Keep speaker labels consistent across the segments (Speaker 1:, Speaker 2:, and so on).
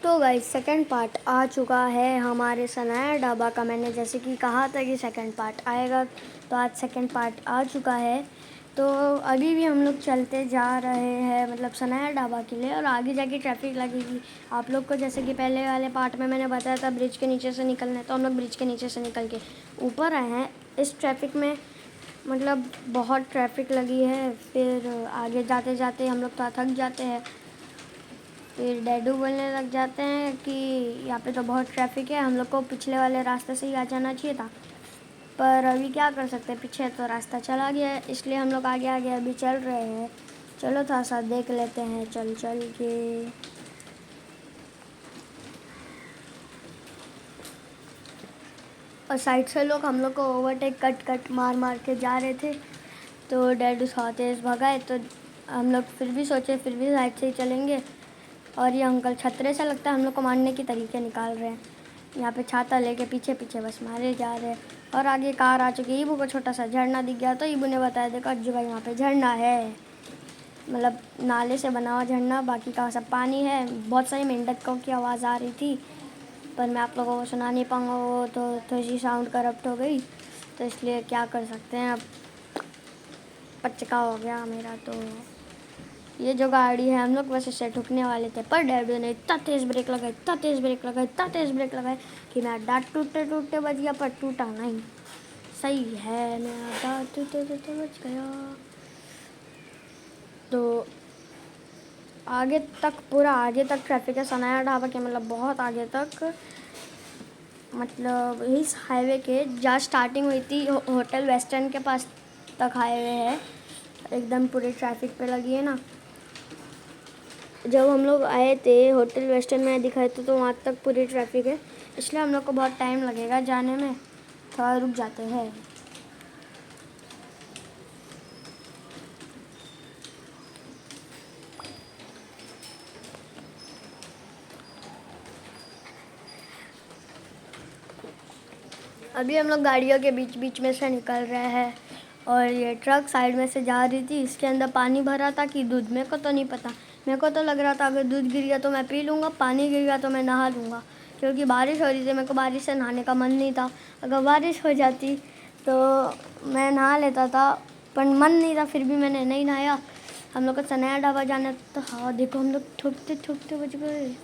Speaker 1: तो guys second part आ चुका है हमारे सनाया ढाबा का। मैंने जैसे कि कहा था कि सेकंड पार्ट आएगा, तो आज सेकंड पार्ट आ चुका है। तो अभी भी हम लोग चलते जा रहे हैं मतलब सनाया ढाबा के लिए, और आगे जाके ट्रैफिक लगेगी आप लोग को। जैसे कि पहले वाले पार्ट में मैंने बताया था ब्रिज के नीचे से निकलना है, तो हम लोग ब्रिज के नीचे से निकल के ऊपर आए हैं। इस ट्रैफिक में मतलब बहुत ट्रैफिक लगी है, फिर आगे जाते जाते हम लोग तो थक जाते हैं। फिर डैडू बोलने लग जाते हैं कि यहाँ पे तो बहुत ट्रैफिक है, हम लोग को पिछले वाले रास्ते से ही आ जाना चाहिए था। पर अभी क्या कर सकते हैं, पीछे तो रास्ता चला गया है, इसलिए हम लोग आगे आगे अभी चल रहे हैं। चलो थोड़ा सा देख लेते हैं चल चल के। और साइड से लोग हम लोग को ओवरटेक कट कट मार मार के जा रहे थे, तो डैडू थोड़ा तेज़ भगाए, तो हम लोग फिर भी सोचे फिर भी साइड से ही चलेंगे। और ये अंकल छतरे से लगता है हम लोग को मारने के तरीके निकाल रहे हैं। यहाँ पे छाता लेके पीछे पीछे बस मारे जा रहे हैं। और आगे कार आ चुकी है। ईबू को छोटा सा झरना दिख गया, तो ईबू ने बताया देखो अज्जू भाई वहाँ पे झरना है, मतलब नाले से बना हुआ झरना, बाकी का सब पानी है। बहुत सारी मेंढकों की आवाज़ आ रही थी, पर मैं आप लोगों को सुना नहीं पाऊँगा, वो तो थोड़ी सी साउंड करप्ट हो गई, तो इसलिए क्या कर सकते हैं, अब पचका हो गया मेरा। तो ये जो गाड़ी है हम लोग बस इससे ठुकने वाले थे, पर डैडू ने इतना तेज़ ब्रेक लगाई, इतना तेज़ ब्रेक लगाई, इतना तेज़ ब्रेक लगाई कि मेरा दांत टूटते टूटते बच गया, पर टूटा नहीं। सही है, मेरा दांत टूटते टूटते बच गया। तो आगे तक पूरा आगे तक ट्रैफिक है सनाया ढाबा के, मतलब बहुत आगे तक। मतलब इस हाईवे के जहाँ स्टार्टिंग हुई थी होटल वेस्टर्न के पास तक हाईवे है, एकदम पूरे ट्रैफिक पे लगी है ना। जब हम लोग आए थे होटल वेस्टर्न में दिखाए थे, तो वहाँ तक पूरी ट्रैफिक है, इसलिए हम लोग को बहुत टाइम लगेगा जाने में, थोड़ा रुक जाते हैं। अभी हम लोग गाड़ियों के बीच बीच में से निकल रहे हैं, और ये ट्रक साइड में से जा रही थी, इसके अंदर पानी भरा था कि दूध, मेरे को तो नहीं पता। मेरे को तो लग रहा था अगर दूध गिर गया तो मैं पी लूँगा, पानी गिर गया तो मैं नहा लूँगा, क्योंकि बारिश हो रही थी। मेरे को बारिश से नहाने का मन नहीं था, अगर बारिश हो जाती तो मैं नहा लेता था, पर मन नहीं था, फिर भी मैंने नहीं नहाया। हम लोग को सनाया ढाबा जाना तो हाँ देखो हम लोग ठुकते ठुकते बच गए।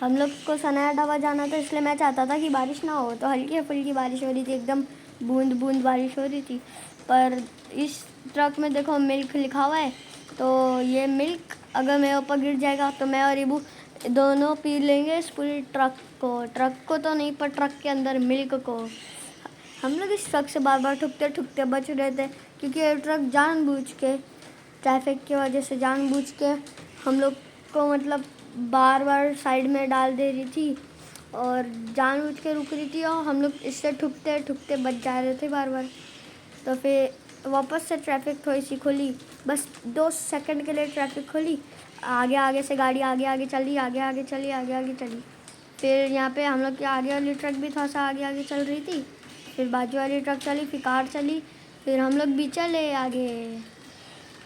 Speaker 1: हम लोग को सनाया ढाबा जाना था, इसलिए मैं चाहता था कि बारिश ना हो, तो हल्की फुल्की बारिश हो रही थी, एकदम बूंद बूंद बारिश हो रही थी। पर इस ट्रक में देखो मिल्क लिखा हुआ है, तो ये मिल्क अगर मेरे ऊपर गिर जाएगा तो मैं और इबू दोनों पी लेंगे इस पूरी ट्रक को तो नहीं, पर ट्रक के अंदर मिल्क को। हम लोग इस ट्रक से बार बार ठुकते ठुकते बच रहे थे, क्योंकि ये ट्रक जानबूझ के ट्रैफिक की वजह से जानबूझ के हम लोग को मतलब बार बार साइड में डाल दे रही थी, और जानबूझ के रुक रही थी, और हम लोग इससे ठुकते ठुकते बच जा रहे थे बार बार। तो फिर वापस से ट्रैफिक थोड़ी सी खुली, बस 2 सेकंड के लिए ट्रैफिक खुली। आगे आगे से गाड़ी आगे आगे चली, आगे आगे चली, आगे आगे चली। फिर यहाँ पे हम लोग की आगे वाली ट्रक भी थोड़ा सा आगे आगे चल रही थी, फिर बाजू वाली ट्रक चली, फिर कार चली, फिर हम लोग भी चले आगे।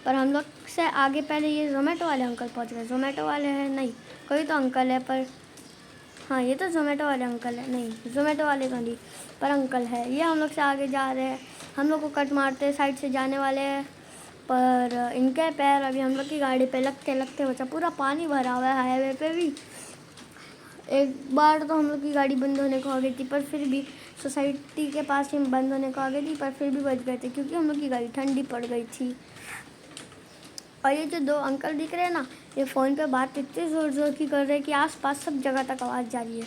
Speaker 1: पर हम लोग से आगे पहले ये ज़ोमेटो वाले अंकल पहुंच गए। ज़ोमेटो वाले हैं नहीं, कोई तो अंकल है, पर हाँ ये तो ज़ोमेटो वाले अंकल है, नहीं ज़ोमेटो वाले तो नहीं, पर अंकल है। ये हम लोग से आगे जा रहे हैं, हम लोग को कट मारते साइड से जाने वाले हैं, पर इनके पैर अभी हम लोग की गाड़ी पे लगते लगते बचा। पूरा पानी भरा हुआ है हाईवे पे भी। एक बार तो हम लोग की गाड़ी बंद होने को आ गई थी, पर फिर भी सोसाइटी के पास ही बंद होने को आ गई थी, पर फिर भी बच गए थे, क्योंकि हम लोग की गाड़ी ठंडी पड़ गई थी। और ये जो 2 अंकल दिख रहे हैं ना, ये फ़ोन पे बात इतनी ज़ोर ज़ोर की कर रहे हैं कि आसपास सब जगह तक आवाज़ जा रही है।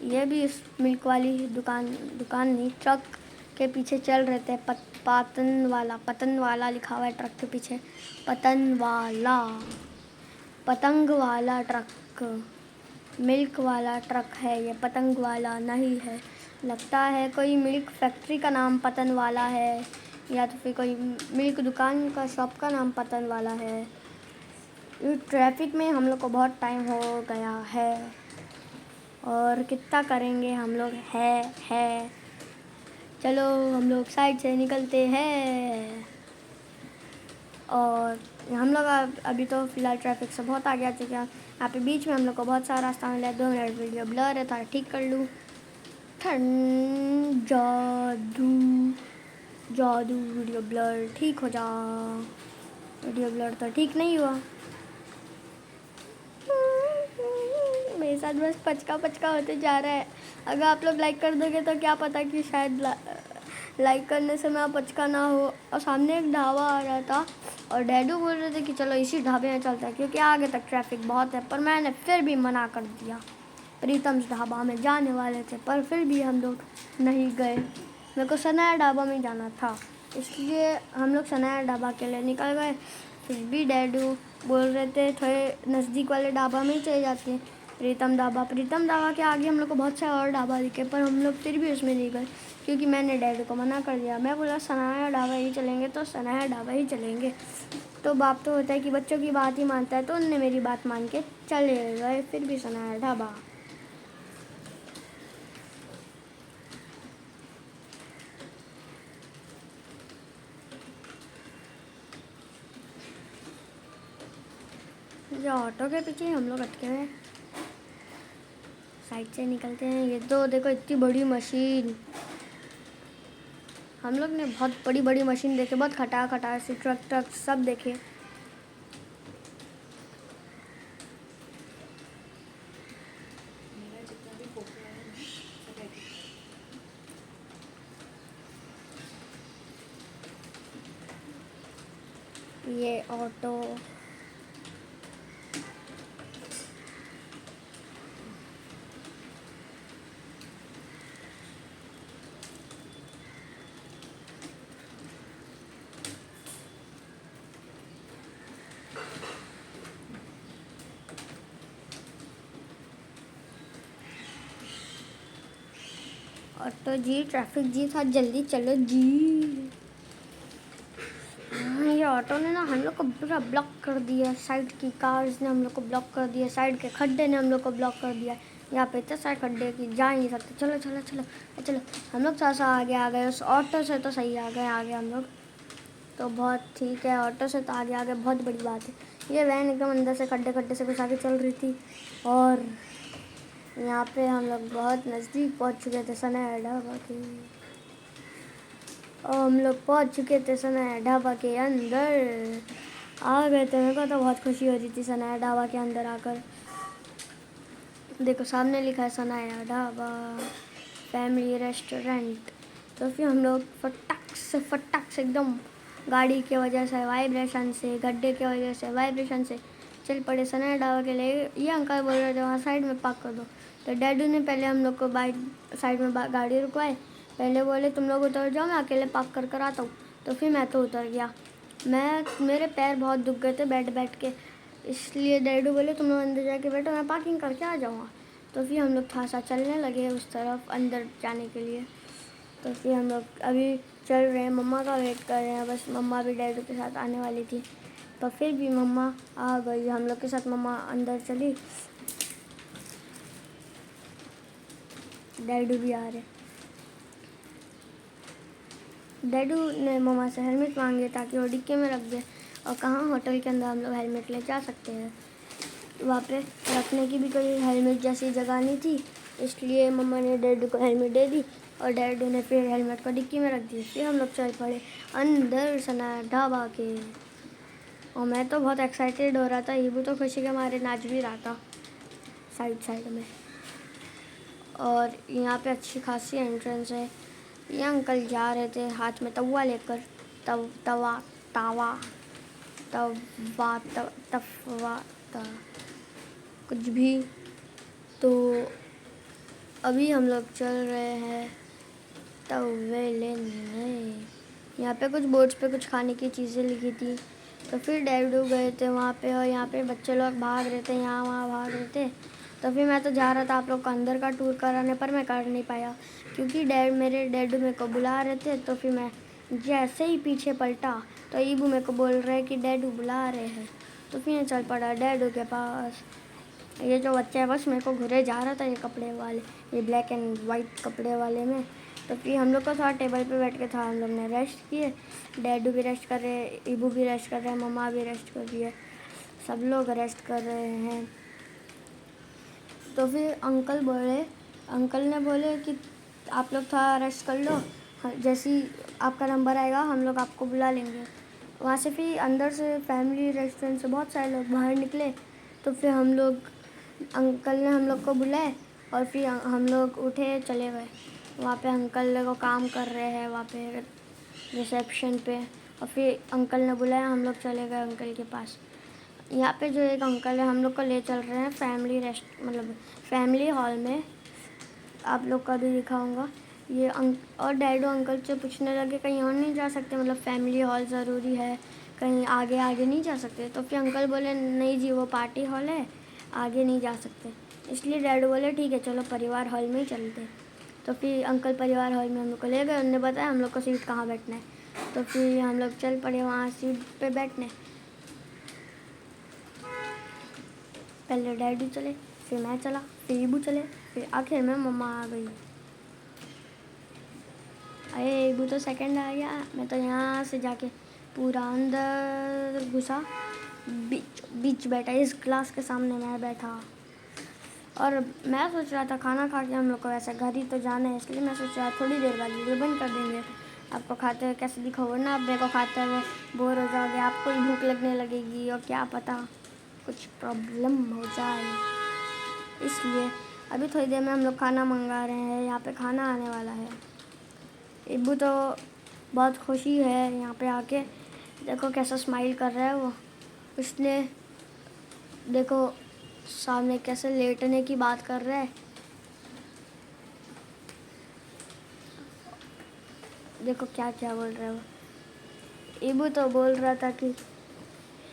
Speaker 1: ये भी इस मिल्क वाली दुकान नहीं, ट्रक के पीछे चल रहे थे। पतन वाला लिखा हुआ है ट्रक के पीछे, पतंग वाला ट्रक, मिल्क वाला ट्रक है ये, पतंग वाला नहीं है। लगता है कोई मिल्क फैक्ट्री का नाम पतन वाला है, या तो फिर कोई मिल्क दुकान का शॉप का नाम पतन वाला है। ट्रैफिक में हम लोग को बहुत टाइम हो गया है, और कितना करेंगे हम लोग है। चलो हम लोग साइड से निकलते हैं, और हम लोग अभी तो फ़िलहाल ट्रैफिक से बहुत आगे आ चुके हैं। यहाँ पे बीच में हम लोग को बहुत सारा रास्ता मिला है। 2 मिनट वीडियो ब्लर है, थोड़ा ठीक कर लूँ। जादू जादू वीडियो ब्लर ठीक हो जा। वीडियो ब्लर तो ठीक नहीं हुआ। मेरे साथ बस पचका पचका होते जा रहा है। अगर आप लोग लाइक कर दोगे तो क्या पता कि शायद लाइक करने से मेरा पचका ना हो। और सामने एक ढाबा आ रहा था और डैडू बोल रहे थे कि चलो इसी ढाबे में चलता है क्योंकि आगे तक ट्रैफिक बहुत है, पर मैंने फिर भी मना कर दिया। प्रीतम ढाबा में जाने वाले थे पर फिर भी हम लोग नहीं गए। मेरे को सनाया ढाबा में जाना था, इसलिए हम लोग सनाया ढाबा के लिए निकल गए। फिर भी डैडू बोल रहे थे थोड़े नज़दीक वाले ढाबा में ही चले जाते हैं। प्रीतम ढाबा के आगे हम लोग को बहुत सारे और ढाबा दिखे, पर हम लोग फिर भी उसमें नहीं गए क्योंकि मैंने डैडू को मना कर दिया। मैं बोला सनाया ढाबा ही चलेंगे तो सनाया ढाबा ही चलेंगे। तो बाप तो होता है कि बच्चों की बात ही मानता है, तो उनने मेरी बात मान के चले गए फिर भी सनाया ढाबा। जो ऑटो के पीछे हम लोग अटके हुए हैं, साइड से निकलते हैं। ये तो देखो इतनी बड़ी मशीन, हम लोग ने बहुत बड़ी बड़ी मशीन देखे, बहुत खटा खटा से ट्रक सब देखे। ये ऑटो ऑटो जी, ट्रैफिक जी, था जल्दी चलो जी। ये ऑटो ने ना हम लोग को पूरा ब्लॉक कर दिया। साइड की कार्स ने हम लोग को ब्लॉक कर दिया, साइड के खड्डे ने हम लोग को ब्लॉक कर दिया। यहाँ पे इतने सारे खड्डे की जा नहीं सकते। चलो चलो चलो चलो, हम लोग थोड़ा सा आगे आ गए। उस ऑटो से तो सही आ गए आगे हम लोग, तो बहुत ठीक है। ऑटो से तो आगे आ गए, बहुत बड़ी बात है। ये वैन एकदम अंदर से खड्डे खड्डे से कुछ आगे चल रही थी और यहाँ पे हम लोग बहुत नज़दीक पहुँच चुके थे सनाया ढाबा के। और हम लोग पहुँच चुके थे सनाया ढाबा के अंदर, आ गए थे। मेरे को तो बहुत खुशी हो रही थी सनाया ढाबा के अंदर आकर। देखो सामने लिखा है सनाया ढाबा फैमिली रेस्टोरेंट। तो फिर हम लोग फटाक से एकदम गाड़ी की वजह से वाइब्रेशन से, गड्ढे की वजह से वाइब्रेशन से चल पड़े सनाया ढाबा के लिए। ये अंकल बोल रहे थे वहाँ साइड में पार्क कर दो, तो डैडू ने पहले हम लोग को बाइक साइड में गाड़ी रुकवाए। पहले बोले तुम लोग उतर जाओ, मैं अकेले पार्क कर कर आता हूँ। तो फिर मैं तो उतर गया। मेरे पैर बहुत दुख गए थे बैठ के, इसलिए डैडू बोले तुम लोग अंदर जाके बैठो, मैं पार्किंग करके आ जाऊँगा। तो फिर हम लोग थोड़ा सा चलने लगे उस तरफ अंदर जाने के लिए। तो फिर हम लोग अभी चल रहे हैं, मम्मा का वेट कर रहे हैं। बस मम्मा भी डैडू के साथ आने वाली थी, पर फिर भी मम्मा आ गई। हम लोग के साथ मम्मा अंदर चली, डैडू भी आ रहे। डैडू ने मम्मा से हेलमेट मांगे ताकि वो डिक्की में रख दे। और कहाँ होटल के अंदर हम लोग हेलमेट ले जा सकते हैं, वहाँ पे रखने की भी कोई हेलमेट जैसी जगह नहीं थी, इसलिए मम्मा ने डैडू को हेलमेट दे दी और डैडू ने फिर हेलमेट को डिक्की में रख दी। फिर हम लोग चल पड़े अंदर सनाया ढाबा के। और मैं तो बहुत एक्साइटेड हो रहा था, ईबू तो खुशी के मारे नाच भी रहा था साइड में। और यहाँ पे अच्छी खासी एंट्रेंस है। ये अंकल जा रहे थे हाथ में तवा लेकर, तवा कुछ भी। तो अभी हम लोग चल रहे हैं तवे लेने। यहाँ पे कुछ बोर्ड्स पे कुछ खाने की चीज़ें लिखी थी। तो फिर डैडू गए थे वहाँ पे और यहाँ पे बच्चे लोग भाग रहे थे, यहाँ वहाँ भाग रहे थे। तो फिर मैं तो जा रहा था आप लोग को अंदर का टूर कराने, पर मैं कर नहीं पाया क्योंकि मेरे डैडू मेरे को बुला रहे थे। तो फिर मैं जैसे ही पीछे पलटा तो ईबू मेरे को बोल रहे कि डैडू बुला रहे हैं। तो फिर मैं चल पड़ा डैडू के पास। ये जो बच्चा है बस मेरे को घुरे जा रहा था, ये कपड़े वाले, ये ब्लैक एंड वाइट कपड़े वाले में। तो फिर हम लोग को थोड़ा टेबल पे बैठ के था, हम लोग ने रेस्ट किए। डैडू भी रेस्ट कर रहे हैं, इबू भी रेस्ट कर रहे हैं, मम्मा भी रेस्ट कर रही है, सब लोग रेस्ट कर रहे हैं। तो फिर अंकल ने बोले कि आप लोग थोड़ा रेस्ट कर लो, जैसे ही आपका नंबर आएगा हम लोग आपको बुला लेंगे। वहाँ से फिर अंदर से फैमिली रेस्टोरेंट से बहुत सारे लोग बाहर निकले। तो फिर अंकल ने हम लोग को बुलाए और फिर हम लोग उठे चले गए। वहाँ पे अंकल लोग काम कर रहे हैं वहाँ पे रिसेप्शन पे, और फिर अंकल ने बुलाया, हम लोग चले गए अंकल के पास। यहाँ पे जो एक अंकल है हम लोग को ले चल रहे हैं फैमिली हॉल में, आप लोग का भी दिखाऊंगा। ये और डैडू अंकल से पूछने लगे कहीं और नहीं जा सकते, मतलब फैमिली हॉल ज़रूरी है, कहीं आगे नहीं जा सकते। तो फिर अंकल बोले नहीं जी, वो पार्टी हॉल है, आगे नहीं जा सकते। इसलिए डैडू बोले ठीक है चलो परिवार हॉल में ही चलते। तो फिर अंकल परिवार हॉल में हम लोग को ले गए, उन्होंने बताया हम लोग को सीट कहाँ बैठना है। तो फिर हम लोग चल पड़े वहाँ सीट पे बैठने। पहले डैडू चले, फिर मैं चला, फिर इबू चले, फिर आखिर में मम्मा आ गई। अरे इबू तो सेकंड आ गया, मैं तो यहाँ से जाके पूरा अंदर घुसा, बीच बैठा, इस क्लास के सामने मैं बैठा। और मैं सोच रहा था खाना खा के हम लोग को वैसे घर ही तो जाना है, इसलिए मैं सोच रहा थोड़ी देर बाद वीडियो बंद कर देंगे। आपको खाते हुए कैसे दिखाओ ना, आप मेरे को खाते हुए बोर हो जाओगे, आपको भी भूख लगने लगेगी और क्या पता कुछ प्रॉब्लम हो जाए। इसलिए अभी थोड़ी देर में हम लोग खाना मंगा रहे हैं, यहाँ पे खाना आने वाला है। इब्बू तो बहुत खुशी है यहाँ पे आके, देखो कैसा स्माइल कर रहा है वो। उसने देखो सामने कैसे लेटने की बात कर रहा है, देखो क्या क्या बोल रहा है वो। इबू तो बोल रहा था कि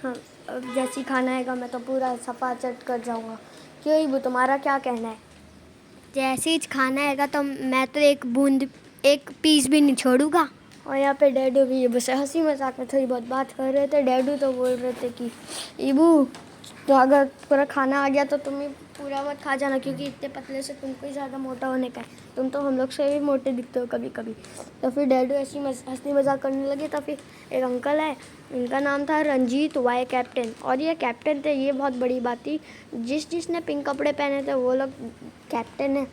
Speaker 1: हाँ अब जैसी खाना आएगा मैं तो पूरा सफा चट कर जाऊंगा। क्यों इबू, तुम्हारा क्या कहना है? जैसे ही खाना आएगा तो मैं तो एक पीस भी नहीं छोड़ूंगा। और यहाँ पे डैडू भी इबू से हंसी मजाक में थोड़ी बहुत बात कर रहे थे। डैडू तो बोल रहे थे कि इबू तो अगर पूरा खाना आ गया तो तुम ही पूरा मत खा जाना, क्योंकि इतने पतले से तुमको ही ज़्यादा मोटा होने का है, तुम तो हम लोग से भी मोटे दिखते हो कभी कभी। तो फिर डैडू ऐसी हंसी मजाक करने लगे। तो फिर एक अंकल है, इनका नाम था रंजीत वाई कैप्टन, और ये कैप्टन थे, ये बहुत बड़ी बात थी। जिसने पिंक कपड़े पहने थे वो लोग कैप्टन है।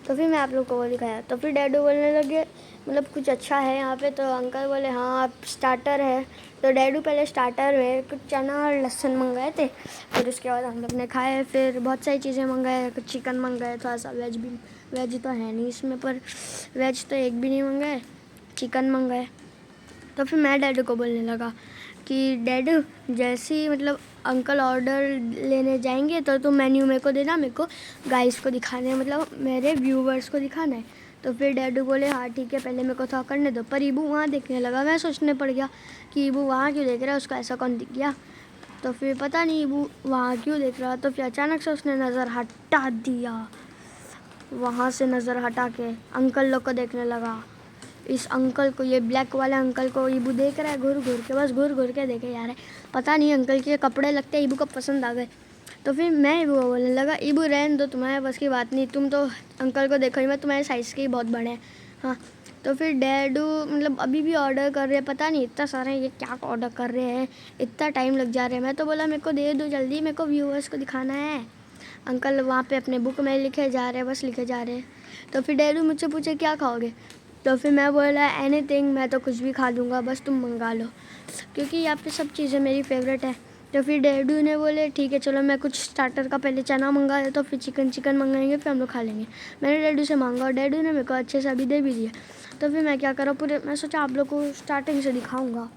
Speaker 1: तो फिर मैं आप लोग को वो दिखाया। तो फिर डैडू बोलने लगे मतलब कुछ अच्छा है यहाँ पे? तो अंकल बोले हाँ आप स्टार्टर है। तो डैडू पहले स्टार्टर में कुछ चना और लहसुन मंगाए थे, फिर उसके बाद हम लोग ने खाए। फिर बहुत सारी चीज़ें मंगाए, कुछ चिकन मंगाए, थोड़ा सा वेज तो है नहीं इसमें, पर वेज तो एक भी नहीं मंगाए, चिकन मंगाए। तो फिर मैं डैडू को बोलने लगा कि डैडू जैसे ही मतलब अंकल ऑर्डर लेने जाएंगे तो तुम मेन्यू मेरे को देना, मेरे को गाइस को दिखाना है, मतलब मेरे व्यूवर्स को दिखाना है। तो फिर डैडू बोले हाँ ठीक है, पहले मेरे को थोड़ा करने दो। पर इबू वहाँ देखने लगा, मैं सोचने पड़ गया कि इबू वहाँ क्यों देख रहा है, उसको ऐसा कौन दिख गया। तो फिर पता नहीं इबू वहाँ क्यों देख रहा। तो फिर अचानक से उसने नज़र हटा दिया, वहाँ से नज़र हटा के अंकल लोग को देखने लगा। इस अंकल को, ये ब्लैक वाले अंकल को इबू देख रहा है घूर घूर के, बस घूर घूर के देखे जा रहा है। पता नहीं अंकल के कपड़े लगते इबू को पसंद आ गए। तो फिर मैं इबू को बोलने लगा इबू रहने दो, तुम्हारे बस की बात नहीं, तुम तो अंकल को देखो ही, मैं तुम्हारे साइज़ के ही बहुत बड़े हैं। हाँ तो फिर डैडू मतलब अभी भी ऑर्डर कर रहे हैं, पता नहीं इतना सारा ये क्या ऑर्डर कर रहे हैं, इतना टाइम लग जा रहा है। मैं तो बोला मेरे को दे दो जल्दी, मेरे को व्यूअर्स को दिखाना है। अंकल वहाँ पे अपने बुक में लिखे जा रहे हैं, बस लिखे जा रहे हैं। तो फिर डैडू मुझसे पूछे क्या खाओगे, तो फिर मैं बोला एनीथिंग, मैं तो कुछ भी खा लूँगा, बस तुम मंगा लो, क्योंकि यहाँ पे सब चीज़ें मेरी फेवरेट है। तो फिर डैडू ने बोले ठीक है चलो मैं कुछ स्टार्टर का पहले चना मंगा देता हूँ, फिर चिकन मंगाएंगे, फिर हम लोग खा लेंगे। मैंने डैडू से मांगा और डैडू ने मेरे को अच्छे से अभी दे भी दिया। तो फिर मैं क्या करा, मैं सोचा आप लोग को स्टार्टिंग से दिखाऊँगा।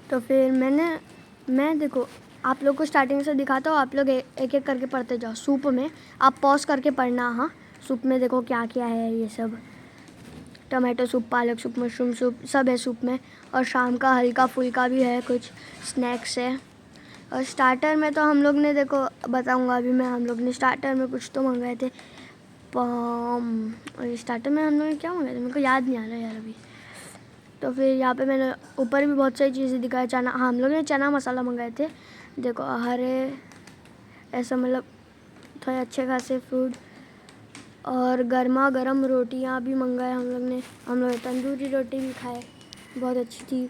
Speaker 1: तो फिर मैं देखो आप लोग को स्टार्टिंग से दिखाता हूँ, आप लोग एक एक करके पढ़ते जाओ। सूप में आप पॉज करके पढ़ना। हाँ सूप में देखो क्या क्या है, ये सब टमाटो सूप, पालक सूप, मशरूम सूप, सब है सूप में। और शाम का हल्का फुल्का भी है, कुछ स्नैक्स है। और स्टार्टर में तो हम लोग ने देखो बताऊंगा अभी मैं, हम लोग ने स्टार्टर में कुछ तो मंगाए थे और स्टार्टर में हम लोग ने क्या मंगाए थे मेरे को याद नहीं आ रहा यार अभी। तो फिर यहाँ पे मैंने ऊपर भी बहुत सारी चीज़ें दिखाई। चना, हाँ हम लोग ने चना मसाला मंगाए थे, देखो हरे ऐसा मतलब थोड़े अच्छे खासे फ्रूट। और गर्मा गर्म रोटियां भी मंगाए हम लोग ने। हम लोग तंदूरी रोटी भी खाए, बहुत अच्छी थी,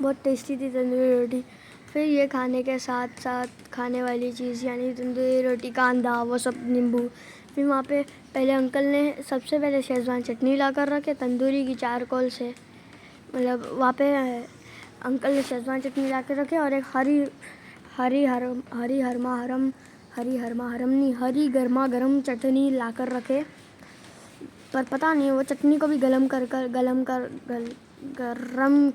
Speaker 1: बहुत टेस्टी थी तंदूरी रोटी। फिर ये खाने के साथ साथ खाने वाली चीज़ यानी तंदूरी रोटी, कांदा, वो सब, नींबू। फिर वहाँ पे पहले अंकल ने सबसे पहले शेज़वान चटनी ला कर रखे तंदूरी की चारकोल से, मतलब वहाँ पे अंकल ने शेज़वान चटनी ला कर रखे और एक हरी गर्मा गर्म चटनी ला कर रखे। पर पता नहीं वो चटनी को भी गरम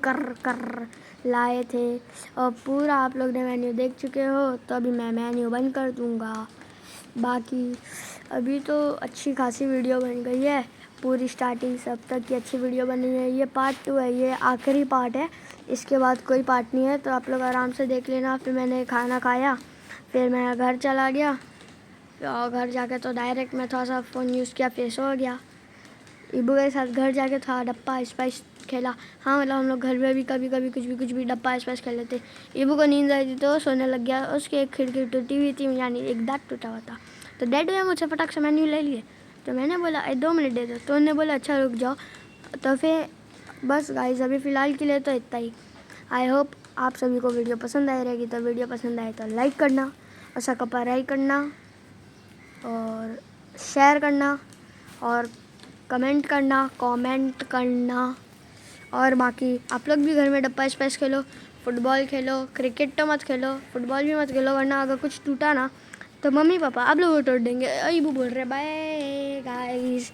Speaker 1: कर लाए थे। और पूरा आप लोग ने मेन्यू देख चुके हो, तो अभी मैं मेन्यू बंद कर दूँगा। बाकी अभी तो अच्छी खासी वीडियो बन गई है, पूरी स्टार्टिंग से अब तक की अच्छी वीडियो बनी है। ये पार्ट 2 है, ये आखिरी पार्ट है, इसके बाद कोई पार्ट नहीं है, तो आप लोग आराम से देख लेना। फिर मैंने खाना खाया, फिर मैं घर चला गया और घर जाके तो डायरेक्ट मैं थोड़ा सा फ़ोन यूज़ किया, फिर सो गया। इबू के साथ घर जाके थोड़ा डब्बा स्पाइस खेला। हाँ मतलब हम लोग घर में भी कभी कभी कुछ भी डब्बा स्पाइस खेल लेते। इबू को नींद आई थी तो सोने लग गया, उसकी एक खिड़की टूटी हुई थी, यानी एक दांत टूटा हुआ था। तो डैड ने मुझसे फटाक से मेन्यू ले लिए, तो मैंने बोला 2 मिनट दे दो, तो उन्होंने बोला अच्छा रुक जाओ। तो फिर बस गाइस अभी फ़िलहाल के लिए तो इतना ही। आई होप आप सभी को वीडियो पसंद आई रहेगी, तो वीडियो पसंद आए तो लाइक करना और सब्सक्राइब करना और शेयर करना और कमेंट करना। और बाकी आप लोग भी घर में डब्बा स्पाइस खेलो, फुटबॉल खेलो, क्रिकेट तो मत खेलो, फुटबॉल भी मत खेलो, वरना अगर कुछ टूटा ना तो मम्मी पापा आप लोग तोड़ देंगे। अबू बोल रहे bye guys,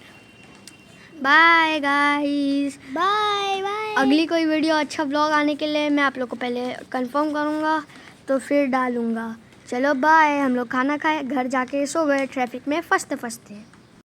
Speaker 1: bye guys, bye bye. अगली कोई वीडियो अच्छा व्लॉग आने के लिए मैं आप लोग को पहले कंफर्म करूँगा, तो फिर डालूँगा। चलो बाय। हम लोग खाना खाए, घर जाके सो गए ट्रैफिक में फंसते फंसते।